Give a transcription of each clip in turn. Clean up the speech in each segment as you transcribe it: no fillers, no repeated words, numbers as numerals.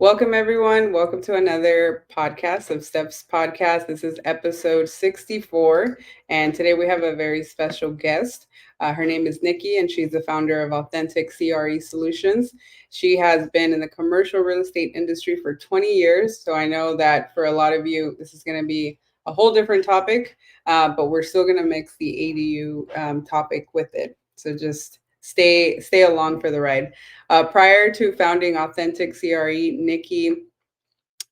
Welcome, everyone. Welcome to another podcast of Steps Podcast. This is episode 64. And today we have a very special guest. Her name is Nikki, and she's the founder of Authentic CRE Solutions. She has been in the commercial real estate industry for 20 years. So I know that for a lot of you, this is going to be a whole different topic, but we're still going to mix the ADU topic with it. So just stay along for the ride. Prior to founding Authentic CRE, Nikki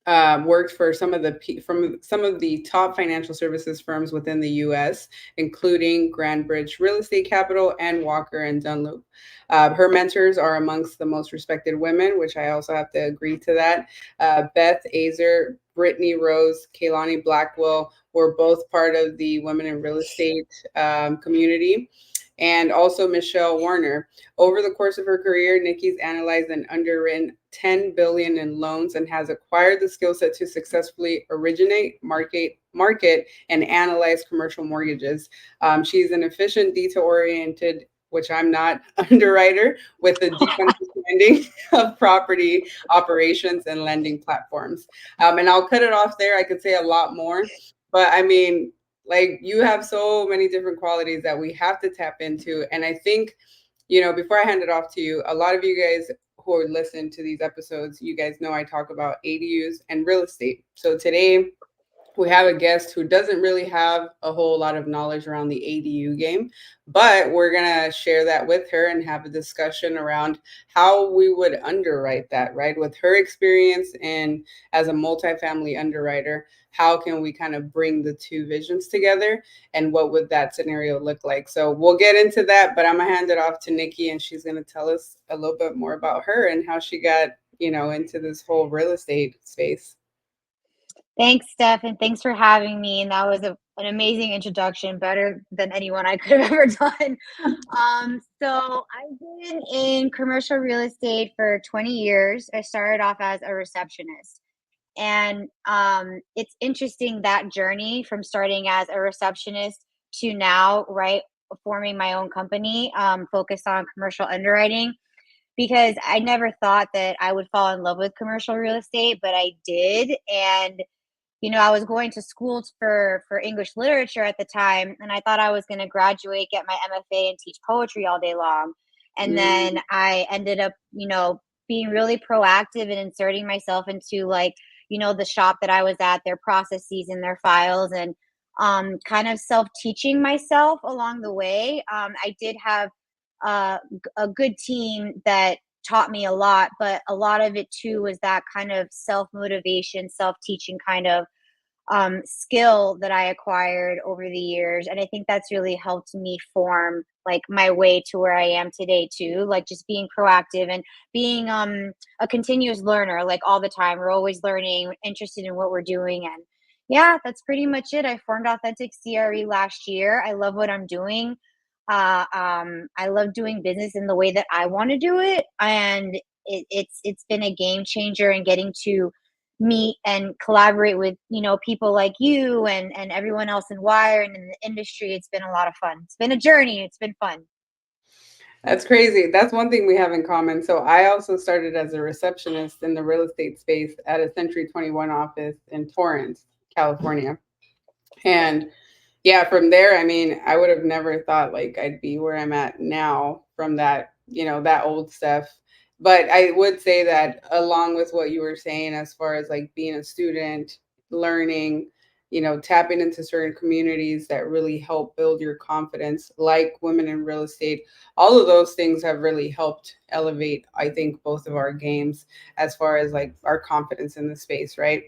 worked for some of the top financial services firms within the U.S., including Grand Bridge Real Estate Capital and Walker and Dunlop. Her mentors are amongst the most respected women, which I also have to agree to that. Beth Azer, Brittany Rose, Kaylani Blackwell were both part of the women in real estate community, and also Michelle Warner. Over the course of her career, Nikki's analyzed and underwritten 10 billion in loans and has acquired the skill set to successfully originate, market, and analyze commercial mortgages. She's an efficient, detail-oriented, which I'm not, underwriter with a deep understanding of property operations and lending platforms. And I'll cut it off there. I could say a lot more, but I mean, like, you have so many different qualities that we have to tap into. And I think, before I hand it off to you, a lot of you guys who are listening to these episodes, you guys know I talk about ADUs and real estate. So today we have a guest who doesn't really have a whole lot of knowledge around the ADU game, but we're going to share that with her and have a discussion around how we would underwrite that, right? With her experience and as a multifamily underwriter, how can we kind of bring the two visions together and what would that scenario look like? So we'll get into that, but I'm going to hand it off to Nikki and she's going to tell us a little bit more about her and how she got, into this whole real estate space. Thanks, Steph, and thanks for having me. And that was an amazing introduction, better than anyone I could have ever done. So I've been in commercial real estate for 20 years. I started off as a receptionist. And it's interesting that journey from starting as a receptionist to now, right, forming my own company focused on commercial underwriting because I never thought that I would fall in love with commercial real estate, but I did. And I was going to school for English literature at the time, and I thought I was going to graduate, get my MFA, and teach poetry all day long. And then I ended up, being really proactive and inserting myself into the shop that I was at, their processes and their files, and kind of self-teaching myself along the way. I did have a good team that taught me a lot, but a lot of it too was that kind of self motivation, self teaching kind of skill that I acquired over the years. And I think that's really helped me form like my way to where I am today too. Like just being proactive and being a continuous learner, like all the time. We're always learning, interested in what we're doing. And yeah, that's pretty much it. I formed Authentic CRE last year. I love what I'm doing. I love doing business in the way that I want to do it, and it's been a game changer in getting to meet and collaborate with people like you and everyone else in Wire and in the industry. It's been a lot of fun. It's been a journey. It's been fun. That's crazy. That's one thing we have in common. So I also started as a receptionist in the real estate space at a Century 21 office in Torrance, California. And yeah, from there, I mean, I would have never thought like I'd be where I'm at now from that, that old stuff. But I would say that along with what you were saying, as far as like being a student, learning, tapping into certain communities that really help build your confidence, like women in real estate, all of those things have really helped elevate, I think, both of our games as far as like our confidence in the space, right?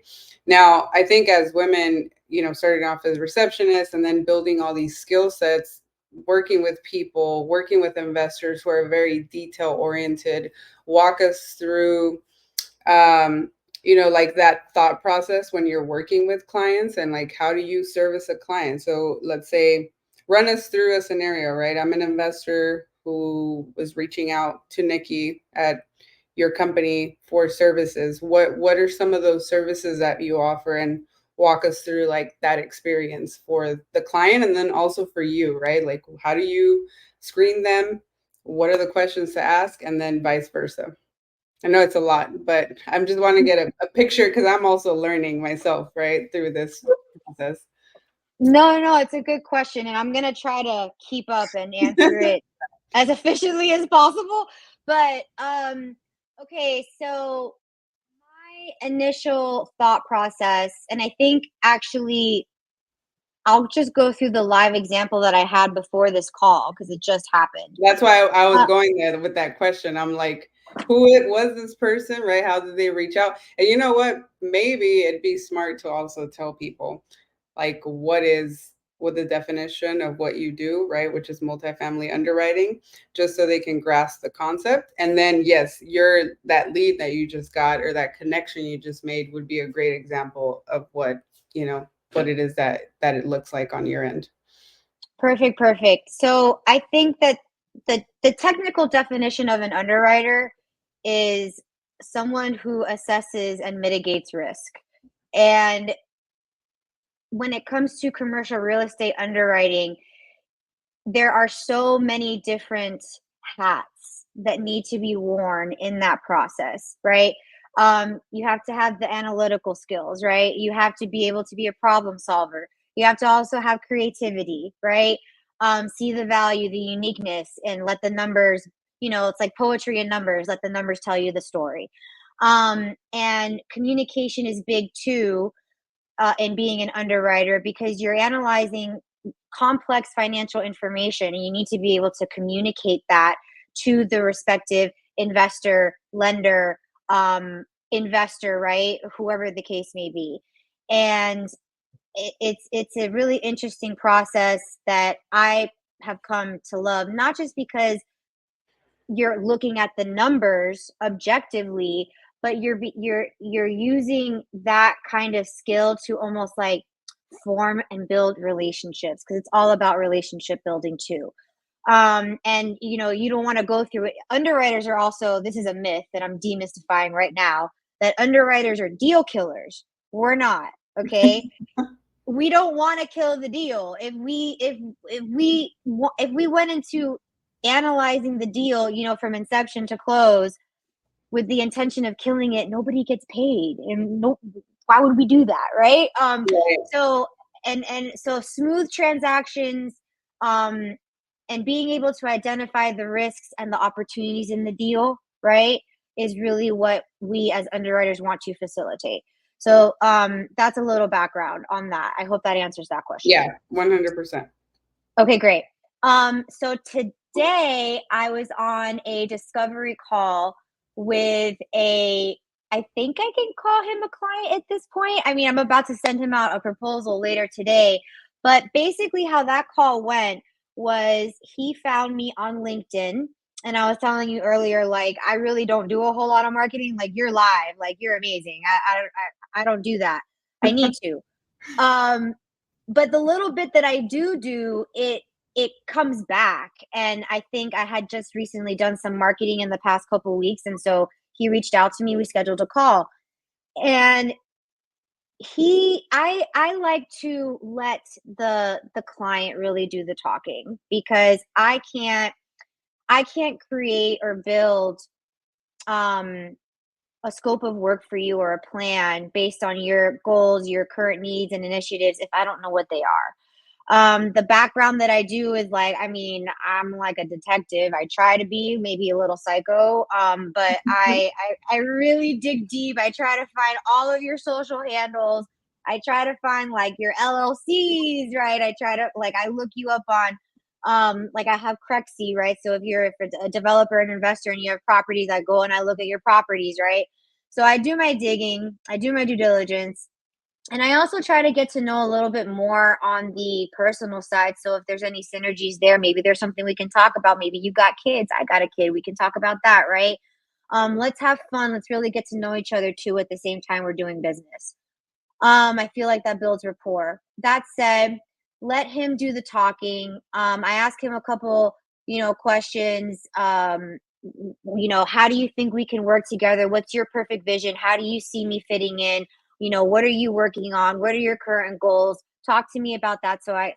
Now, I think as women, starting off as receptionists and then building all these skill sets, working with people, working with investors who are very detail oriented, walk us through, like that thought process when you're working with clients and like how do you service a client. So let's say, run us through a scenario, right? I'm an investor who was reaching out to Nikki at your company for services. What are some of those services that you offer, and walk us through like that experience for the client and then also for you, right? Like how do you screen them? What are the questions to ask, and then vice versa? I know it's a lot, but I'm just want to get a picture because I'm also learning myself, right, through this process. No, no, it's a good question, and I'm gonna try to keep up and answer it as efficiently as possible. But okay, so my initial thought process, and I think actually I'll just go through the live example that I had before this call because it just happened. That's why I was Uh, going there with that question. I'm like, who it was this person, right? How did they reach out? And you know what? Maybe it'd be smart to also tell people like what the definition of what you do, right? Which is multifamily underwriting, just so they can grasp the concept. And then yes, that lead that you just got or that connection you just made would be a great example of you know, what it is that it looks like on your end. Perfect, perfect. So I think that the technical definition of an underwriter is someone who assesses and mitigates risk. And when it comes to commercial real estate underwriting, there are so many different hats that need to be worn in that process, right? You have to have the analytical skills, right? You have to be able to be a problem solver. You have to also have creativity, right? See the value, the uniqueness, and let the numbers, it's like poetry in numbers, let the numbers tell you the story. And communication is big too, in being an underwriter because you're analyzing complex financial information and you need to be able to communicate that to the respective investor, lender, investor, right? Whoever the case may be. And it's a really interesting process that I have come to love, not just because you're looking at the numbers objectively, but you're using that kind of skill to almost like form and build relationships because it's all about relationship building too. And you don't want to go through it. Underwriters are also, this is a myth that I'm demystifying right now, that underwriters are deal killers. We're not. Okay, we don't want to kill the deal. If we went into analyzing the deal, from inception to close with the intention of killing it, nobody gets paid, and no, why would we do that, right? Right. So and so smooth transactions, um, and being able to identify the risks and the opportunities in the deal, right, is really what we as underwriters want to facilitate. So that's a little background on that. I hope that answers that question. Yeah, 100%. Okay, great. So today I was on a discovery call with I think I can call him a client at this point. I mean, I'm about to send him out a proposal later today, but basically how that call went was he found me on LinkedIn. And I was telling you earlier, like, I really don't do a whole lot of marketing. Like, you're live, like, you're amazing. I don't do that. I need to. Um, but the little bit that I do, it comes back. And I think I had just recently done some marketing in the past couple weeks, and so he reached out to me. We scheduled a call, and I like to let the client really do the talking because I can't create or build um a scope of work for you or a plan based on your goals, your current needs and initiatives if I don't know what they are. The background that I do is like, I mean, I'm like a detective. I try to be maybe a little psycho, but I really dig deep. I try to find all of your social handles. I try to find like your LLCs, right? I try to like I look you up on like I have Crexy, right? So if a developer and investor and you have properties, I go and I look at your properties, right? So I do my digging, I do my due diligence, and I also try to get to know a little bit more on the personal side. So if there's any synergies there, maybe there's something we can talk about. Maybe you got kids, I got a kid. We can talk about that, right? Let's have fun. Let's really get to know each other too at the same time we're doing business. I feel like that builds rapport. That said, let him do the talking. I ask him a couple, questions. How do you think we can work together? What's your perfect vision? How do you see me fitting in? What are you working on? What are your current goals? Talk to me about that so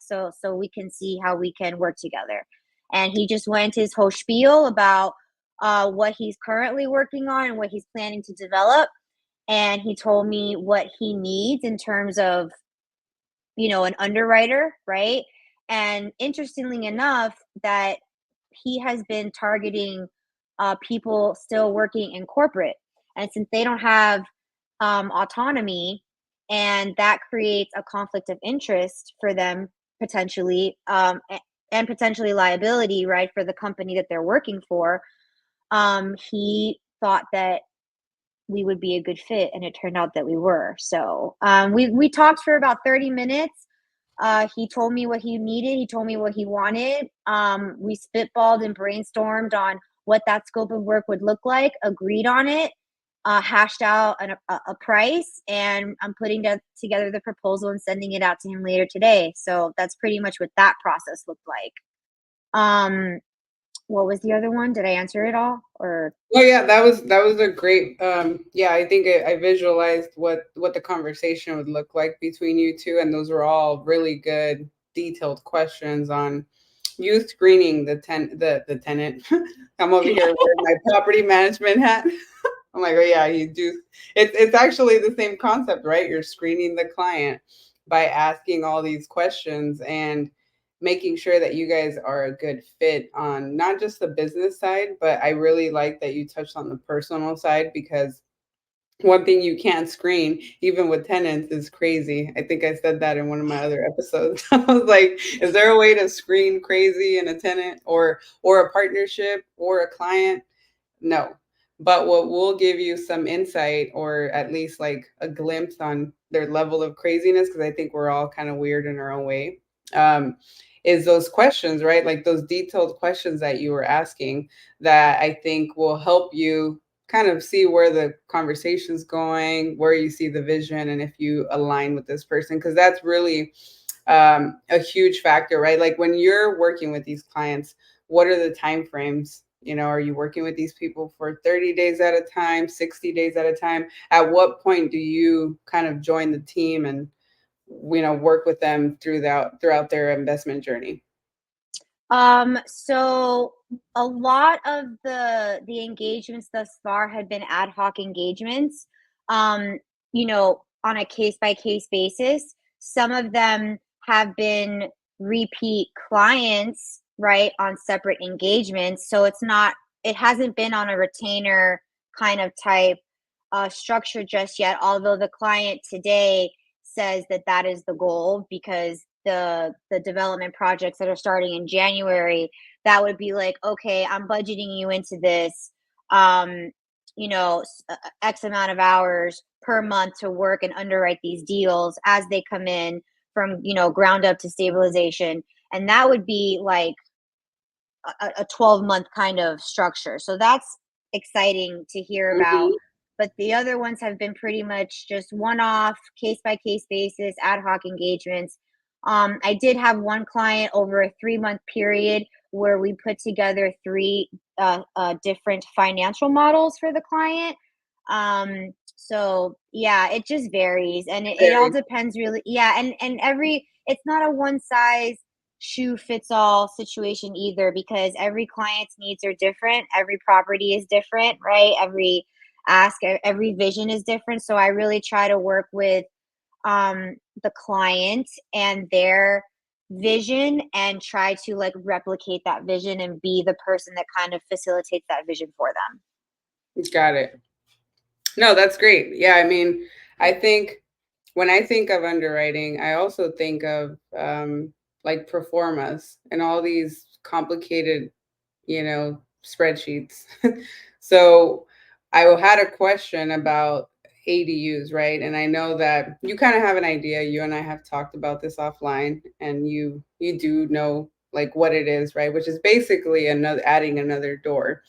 we can see how we can work together. And he just went his whole spiel about what he's currently working on and what he's planning to develop. And he told me what he needs in terms of, an underwriter, right? And interestingly enough, that he has been targeting people still working in corporate. And since they don't have autonomy, and that creates a conflict of interest for them potentially, and potentially liability, right, for the company that they're working for. He thought that we would be a good fit, and it turned out that we were. So we talked for about 30 minutes. He told me what he needed. He told me what he wanted. We spitballed and brainstormed on what that scope of work would look like, agreed on it, hashed out a price, and I'm putting together the proposal and sending it out to him later today. So that's pretty much what that process looked like. What was the other one? Did I answer it all? Or Oh yeah, that was a great. Yeah, I think I visualized what the conversation would look like between you two, and those were all really good, detailed questions on you screening the tenant. I'm over here wearing my property management hat. I'm like, oh yeah, you do. It's actually the same concept, right? You're screening the client by asking all these questions and making sure that you guys are a good fit on not just the business side, but I really like that you touched on the personal side, because one thing you can't screen, even with tenants, is crazy. I think I said that in one of my other episodes. I was like, is there a way to screen crazy in a tenant or a partnership or a client? No. But what will give you some insight, or at least like a glimpse on their level of craziness, because I think we're all kind of weird in our own way, um, is those questions, right? Like those detailed questions that you were asking, that I think will help you kind of see where the conversation's going, where you see the vision, and if you align with this person, because that's really a huge factor, right? Like when you're working with these clients, what are the time frames? Are you working with these people for 30 days at a time, 60 days at a time? At what point do you kind of join the team and work with them throughout their investment journey? so a lot of the engagements thus far had been ad hoc engagements, um, on a case by case basis. Some of them have been repeat clients, right, on separate engagements. So it hasn't been on a retainer kind of type structure just yet, although the client today says that that is the goal, because the development projects that are starting in January, that would be like, okay, I'm budgeting you into this, um, X amount of hours per month to work and underwrite these deals as they come in from, ground up to stabilization. And that would be like a 12-month kind of structure. So that's exciting to hear about. Mhm. But the other ones have been pretty much just one off, case by case basis, ad hoc engagements. I did have one client over a 3-month period where we put together three different financial models for the client. So yeah, it just varies, and it all Very. depends really. Yeah, and it's not a one size shoe fits all situation either, because every client's needs are different, every property is different, right? Every vision is different. So I really try to work with the client and their vision, and try to like replicate that vision and be the person that kind of facilitates that vision for them. Got it. No, that's great. Yeah, I mean, I think when I think of underwriting, I also think of like performas and all these complicated, spreadsheets. So I had a question about ADUs, right? And I know that you kind of have an idea. You and I have talked about this offline, and you do know like what it is, right? Which is basically another adding another door.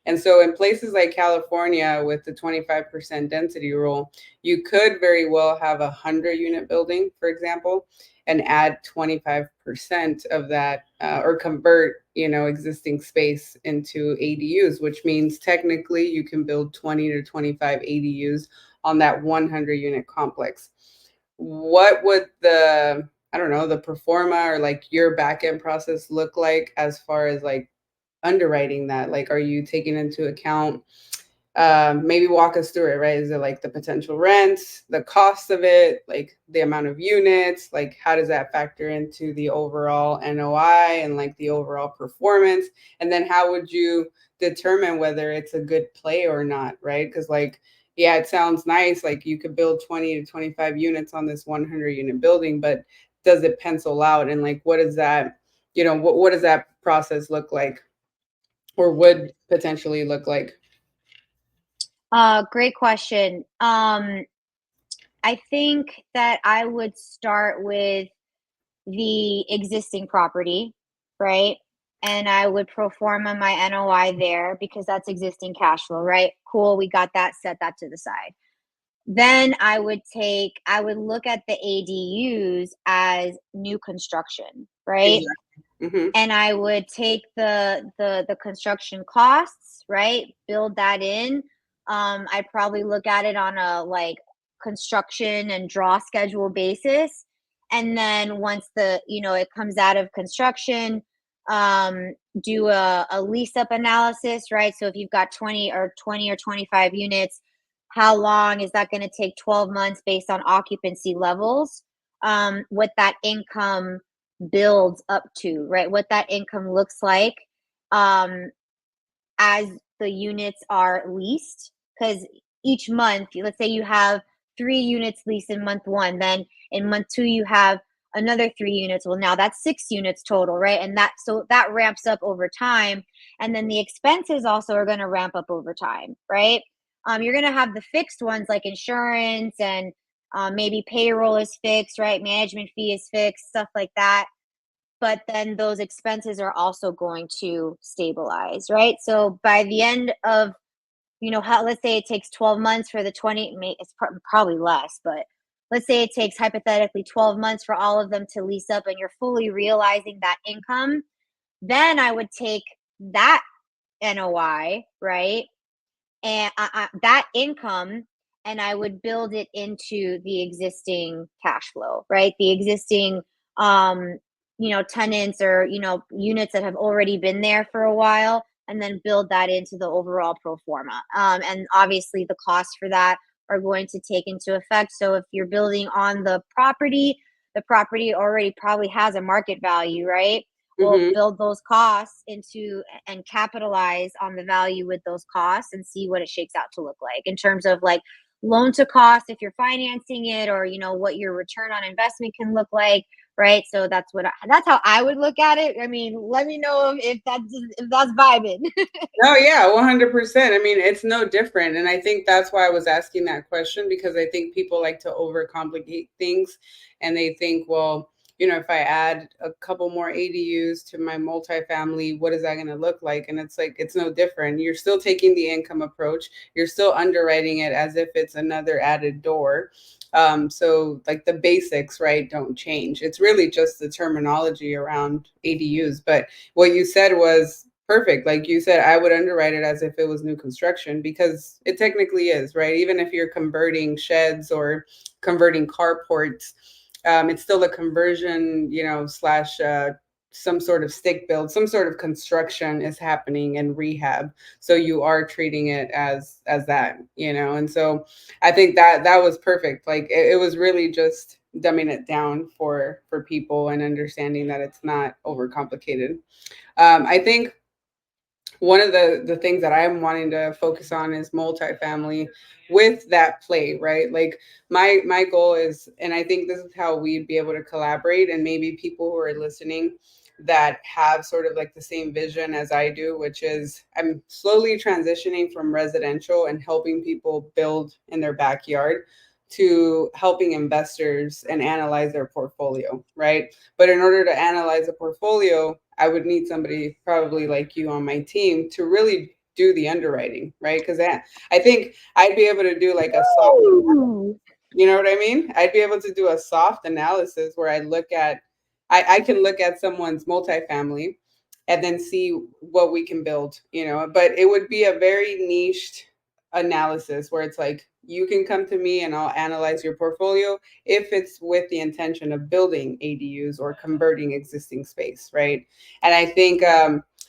And so in places like California with the 25% density rule, you could very well have a 100-unit building, for example, and add 25% of that, or convert, existing space into ADUs, which means technically you can build 20 to 25 ADUs on that 100-unit complex. What would I don't know, the performa or like your back end process look like as far as like underwriting that? Like, are you taking into account, maybe walk us through it, right? Is it like the potential rents, the cost of it, like the amount of units, like how does that factor into the overall NOI and like the overall performance? And then how would you determine whether it's a good play or not, right? Because like, yeah, it sounds nice, like you could build 20 to 25 units on this 100 unit building, but does it pencil out? And like, what is that, what does that process look like, or would potentially look like? Great question. I think that I would start with the existing property, right? And I would pro forma my NOI there because that's existing cash flow, right? Cool, we got that, set that to the side. Then I would look at the ADUs as new construction, right? Exactly. Hmm. And I would take the construction costs, right? Build that in. I'd probably look at it on a like construction and draw schedule basis. And then once it comes out of construction, um, do a lease up analysis, right? So if you've got 20 or 25 units, how long is that going to take? 12 months based on occupancy levels. What that income builds up to, right? What that income looks like um, as the units are leased. Because each month, let's say you have 3 units leased in month one, then in month two, you have another 3 units. Well, now that's 6 units total, right? And that ramps up over time. And then the expenses also are going to ramp up over time, right? You're going to have the fixed ones like insurance and maybe payroll is fixed, right? Management fee is fixed, stuff like that, but then those expenses are also going to stabilize, right? So by the end of, how, let's say it takes 12 months for the 20, it's probably less, but let's say it takes hypothetically 12 months for all of them to lease up and you're fully realizing that income, then I would take that NOI, right? And that income, and I would build it into the existing cash flow, right? The existing, um, tenants or, units that have already been there for a while, and then build that into the overall pro forma. And obviously, the costs for that are going to take into effect. So if you're building on the property already probably has a market value, right? We'll Hmm. build those costs into and capitalize on the value with those costs and see what it shakes out to look like in terms of like loan to cost if you're financing it, or what your return on investment can look like, right? So that's how I would look at it. I mean, let me know if that's vibing. No, yeah, 100%. I mean, it's no different. And I think that's why I was asking that question, because I think people like to overcomplicate things, and they think, well, if I add a couple more ADUs to my multifamily, what is that going to look like? And it's like, it's no different. You're still taking the income approach, you're still underwriting it as if it's another added door. So, like the basics, right, don't change. It's really just the terminology around ADUs. But what you said was perfect. Like you said, I would underwrite it as if it was new construction, because it technically is, right? Even if you're converting sheds or converting carports, it's still a conversion, slash some sort of stick build, some sort of construction is happening in rehab. So you are treating it as that, and so I think that was perfect. Like it was really just dumbing it down for people and understanding that it's not overcomplicated. I think one of the things that I'm wanting to focus on is multifamily with that play, right? Like my goal is, and I think this is how we'd be able to collaborate, and maybe people who are listening that have sort of like the same vision as I do, which is I'm slowly transitioning from residential and helping people build in their backyard to helping investors and analyze their portfolio, right? But in order to analyze a portfolio, I would need somebody probably like you on my team to really do the underwriting, right? Because I think I'd be able to do like a soft, Ooh. you know what I mean? I'd be able to do a soft analysis where I can look at someone's multifamily and then see what we can build, but it would be a very niched analysis where it's like, you can come to me and I'll analyze your portfolio if it's with the intention of building ADUs or converting existing space, right? And I think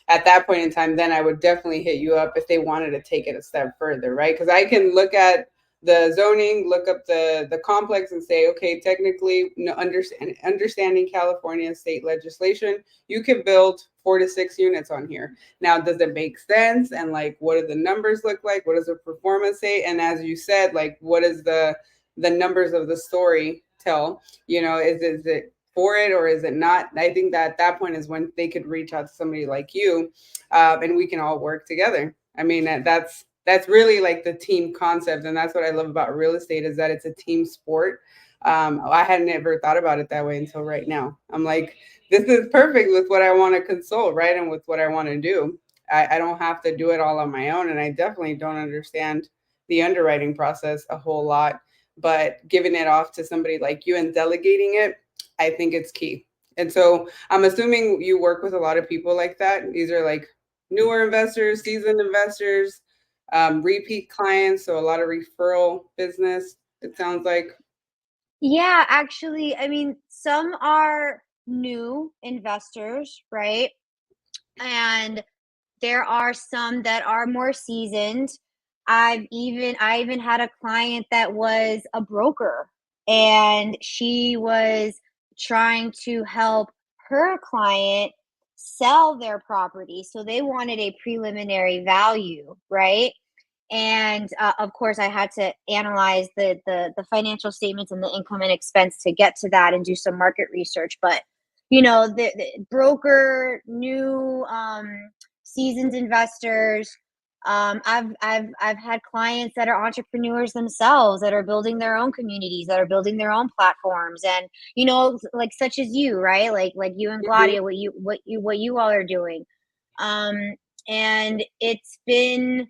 at that point in time, then I would definitely hit you up if they wanted to take it a step further, right? Because I can look at the zoning, look up the complex, and say, okay, technically, understanding California state legislation, you can build 4 to 6 units on here. Now, does it make sense? And like, what do the numbers look like? What does the performance say? And as you said, like, what is the numbers of the story tell? Is it for it or is it not? I think that at that point is when they could reach out to somebody like you, and we can all work together. I mean, that's really like the team concept, and that's what I love about real estate is that it's a team sport. I had never thought about it that way until right now. I'm like, this is perfect with what I want to consult, right, and with what I want to do. I don't have to do it all on my own, and I definitely don't understand the underwriting process a whole lot. But giving it off to somebody like you and delegating it, I think it's key. And so I'm assuming you work with a lot of people like that. These are like newer investors, seasoned investors, repeat clients, so a lot of referral business, it sounds like. Yeah, actually, I mean, some are new investors, right? And there are some that are more seasoned. I even had a client that was a broker, and she was trying to help her client sell their property. So they wanted a preliminary value, right? And of course, I had to analyze the financial statements and the income and expense to get to that and do some market research. But the broker, new, seasoned investors. I've had clients that are entrepreneurs themselves, that are building their own communities, that are building their own platforms, and like such as you, right? Like you and Mhm. Gladia, what you all are doing. Um, and it's been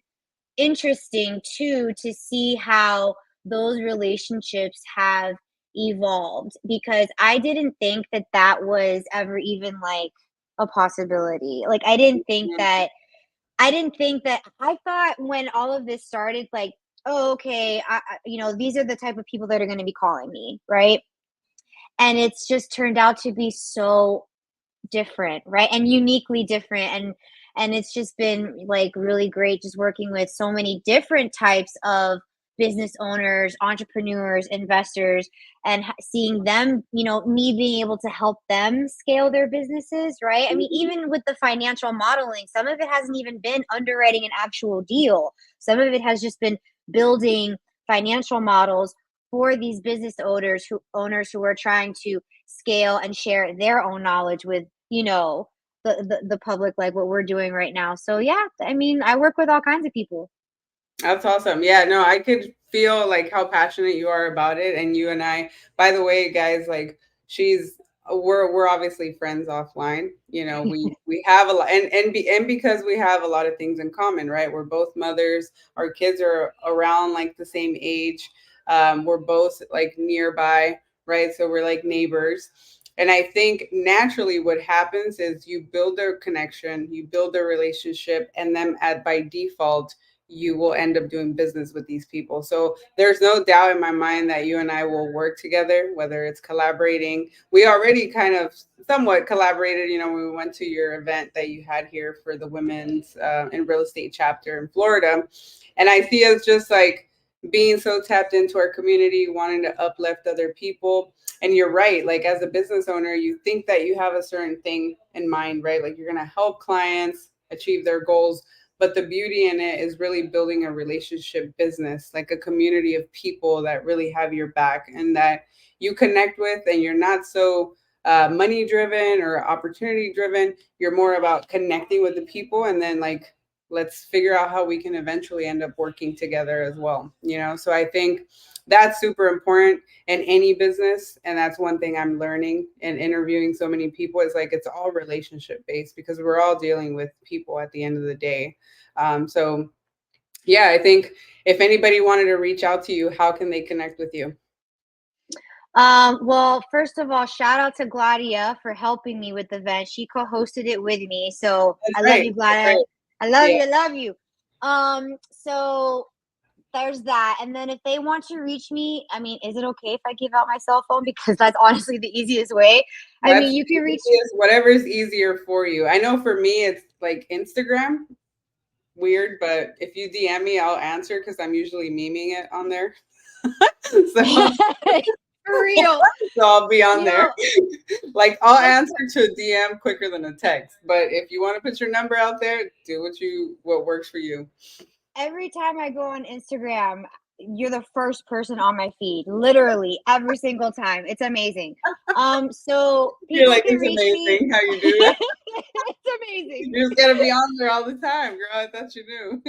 interesting too to see how those relationships have evolved, because I didn't think that that was ever even like a possibility. Like I didn't think that I thought when all of this started, like, oh, okay, these are the type of people that are going to be calling me, right? And it's just turned out to be so different, right? And uniquely different. And it's just been like really great just working with so many different types of business owners, entrepreneurs, investors, and seeing them, me being able to help them scale their businesses, right? I mean, Mhm. even with the financial modeling, some of it hasn't even been underwriting an actual deal. Some of it has just been building financial models for these business owners who are trying to scale and share their own knowledge with the public, like what we're doing right now. So yeah, I mean, I work with all kinds of people. That's awesome. Yeah, no, I could feel like how passionate you are about it. And you and I, by the way, guys, like she's we're obviously friends offline. We have a lot, and because we have a lot of things in common, right? We're both mothers. Our kids are around like the same age. We're both like nearby, right? So we're like neighbors. And I think naturally what happens is you build a connection, you build a relationship, and then at by default you will end up doing business with these people. So there's no doubt in my mind that you and I will work together, whether it's collaborating. We already kind of somewhat collaborated, when we went to your event that you had here for the women's in real estate chapter in Florida. And I see us just like being so tapped into our community, wanting to uplift other people. And you're right, like as a business owner, you think that you have a certain thing in mind, right? Like you're going to help clients achieve their goals, but the beauty in it is really building a relationship business, like a community of people that really have your back and that you connect with, and you're not so money driven or opportunity driven. You're more about connecting with the people, and then like let's figure out how we can eventually end up working together as well. So I think that's super important in any business, and that's one thing I'm learning and interviewing so many people is like it's all relationship based because we're all dealing with people at the end of the day. So yeah, I think if anybody wanted to reach out to you, how can they connect with you? Well, first of all, shout out to Gladia for helping me with the event. She co-hosted it with me. So That's I love right. you, That's Gladia. right. I love Yeah. you. I love you. So there's that. And then if they want to reach me, I mean, is it okay if I give out my cell phone? Because that's honestly the easiest way. I That's mean, you the can reach. easiest, whatever's easier for you. I know for me, it's like Instagram. Weird, but if you DM me, I'll answer because I'm usually memeing it on there. so, For real. so I'll be on You there. know, Like I'll that's answer to a DM quicker than a text. But if you want to put your number out there, do what works for you. every time I go on Instagram, you're the first person on my feed, literally every single time. It's amazing. So You're people like, can it's reach me. amazing how you do that. It's amazing. You just gotta be on there all the time, girl. I thought you knew.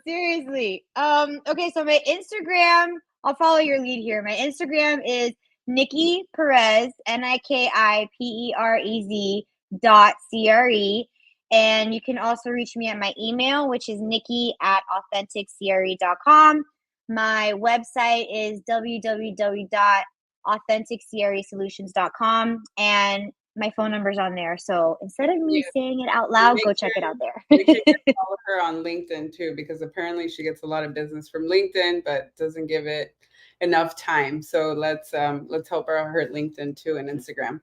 Seriously. Okay, so my Instagram, I'll follow your lead here. My Instagram is Nikki Perez, NIKIPEREZ .CRE. And you can also reach me at my email, which is Nikki at AuthenticCRE.com. My website is www.AuthenticCRESolutions.com. And my phone number's on there. So instead of me Yeah. saying it out loud, Make go sure check it out make sure you there. follow her on LinkedIn too, because apparently she gets a lot of business from LinkedIn, but doesn't give it enough time. So let's help her at LinkedIn too and Instagram.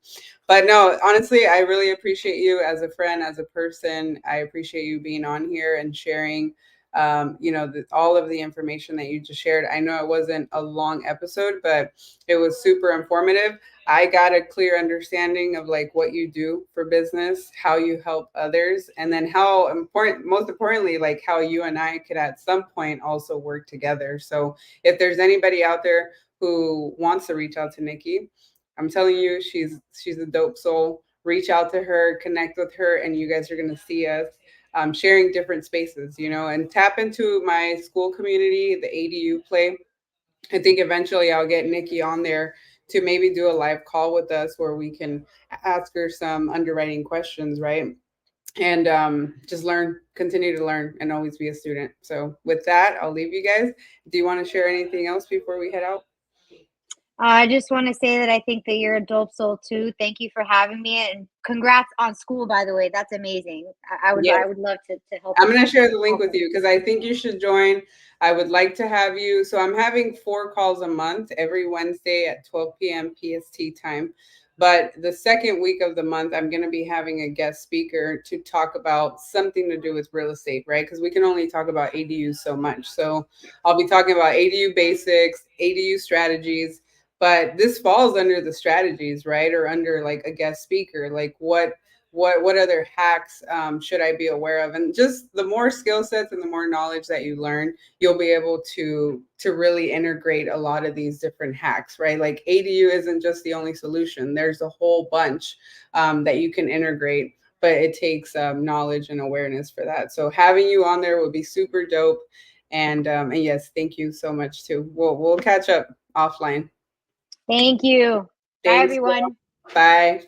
But no, honestly, I really appreciate you as a friend, as a person. I appreciate you being on here and sharing all of the information that you just shared. I know it wasn't a long episode, but it was super informative. I got a clear understanding of like what you do for business, how you help others, and then most importantly, like how you and I could at some point also work together. So if there's anybody out there who wants to reach out to Nikki, I'm telling you, she's a dope soul. Reach out to her, connect with her, and you guys are gonna see us sharing different spaces, and tap into my school community, the ADU play. I think eventually I'll get Nikki on there to maybe do a live call with us where we can ask her some underwriting questions, right? And just continue to learn, and always be a student. So, with that, I'll leave you guys. Do you want to share anything else before we head out? I just want to say that I think that you're a dope soul too. Thank you for having me, and congrats on school, by the way. That's amazing. Yes. I would love to help I'm with going to that. share the link with Awesome. you because I think you should join. I would like to have you. So I'm having 4 calls a month every Wednesday at 12 p.m. PST time. But the second week of the month, I'm going to be having a guest speaker to talk about something to do with real estate, right? Because we can only talk about ADUs so much. So I'll be talking about ADU basics, ADU strategies, but this falls under the strategies, right? Or under like a guest speaker, like what other hacks should I be aware of? And just the more skill sets and the more knowledge that you learn, you'll be able to really integrate a lot of these different hacks, right? Like ADU isn't just the only solution. There's a whole bunch that you can integrate, but it takes knowledge and awareness for that. So having you on there would be super dope. And yes, thank you so much too. We'll catch up offline. Thank you. Bye, Thanks, girl. everyone. Bye.